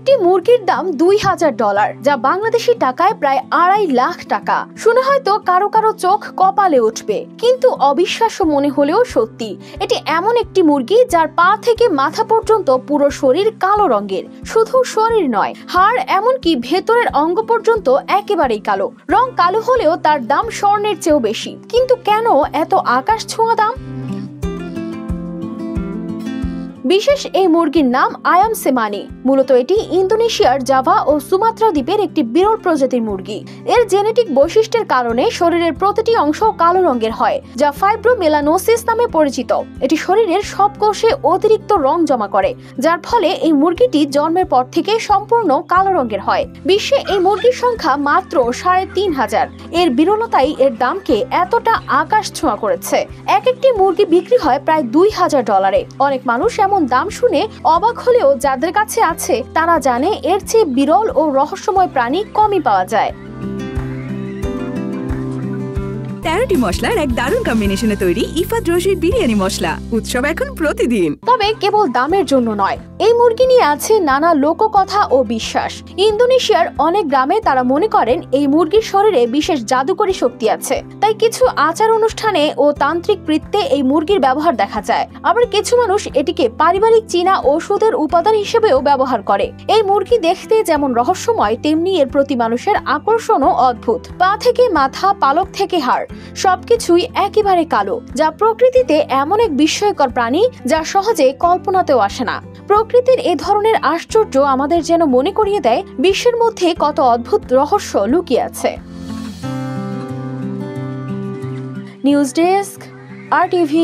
একটি মুরগির দাম $2000, যা বাংলাদেশি টাকায় প্রায় 2.5 লাখ টাকা। শুনে হয়তো কারো কারো চোখ কপালে উঠবে, কিন্তু অবিশ্বাস্য মনে হলেও সত্যি। এটি এমন একটি মুরগি যার পা থেকে মাথা পর্যন্ত পুরো শরীর কালো রঙের। শুধু শরীর নয়, হাড় এমনকি ভেতরের অঙ্গ পর্যন্ত একেবারেই কালো। রং কালো হলেও তার দাম স্বর্ণের চেয়েও বেশি। কিন্তু কেন এত আকাশ ছোঁয়া দাম? বিশেষ এই মুরগির নাম আয়াম সেমানি। মূলত এটি ইন্দোনেশিয়ার জাভা ও সুমাত্রা দ্বীপের একটি বিরল প্রজাতির মুরগি। এর জেনেটিক বৈশিষ্ট্যের কারণে শরীরের প্রতিটি অংশ কালো রঙের হয়, যা ফাইব্রোমেলানোসিস নামে পরিচিত। এটি শরীরের সব কোষে অতিরিক্ত রং জমা করে, যার ফলে এই মুরগিটি জন্মের পর থেকে সম্পূর্ণ কালো রঙের হয়। বিশ্বে এই মুরগির সংখ্যা মাত্র 3500। এর বিরলতাই এর দামকে এতটা আকাশ ছোঁয়া করেছে। এক একটি মুরগি বিক্রি হয় প্রায় $2000। অনেক মানুষ এমন দাম শুনে অবাক হলেও যাদের কাছে আছে তারা জানে এর চেয়ে বিরল ও রহস্যময় প্রাণী কমই পাওয়া যায়। 13টি মশলার এক দারুণ কম্বিনেশনে তৈরি ইফাত রশিদ বিরিয়ানি মশলা। উৎসব এখন প্রতিদিন। তবে কেবল দামের জন্য নয়, এই মুরগি নিয়ে আছে নানা লোককথা ও বিশ্বাস। ইন্দোনেশিয়ার অনেক গ্রামে তারা মনে করেন এই মুরগির শরীরে বিশেষ জাদুকরী শক্তি আছে, তাই কিছু আচার অনুষ্ঠানে ও তান্ত্রিক কৃত্যে এই মুরগির ব্যবহার দেখা যায়। আবার কিছু মানুষ এটিকে পারিবারিক চীনা ওষুধের উপাদান হিসেবেও ব্যবহার করে। এই মুরগি দেখতে যেমন রহস্যময়, তেমনি এর প্রতি মানুষের আকর্ষণও অদ্ভুত। পা থেকে মাথা, পালক থেকে হাড়, সবকিছুই একেবারে কালো, যা প্রকৃতিতে এমন এক বিস্ময়কর প্রাণী যা সহজে কল্পনাতেও আসে না। প্রকৃতির এ ধরনের আশ্চর্য আমাদের যেন মনে করিয়ে দেয় বিশ্বের মধ্যে কত অদ্ভুত রহস্য লুকিয়ে আছে। News desk, RTV।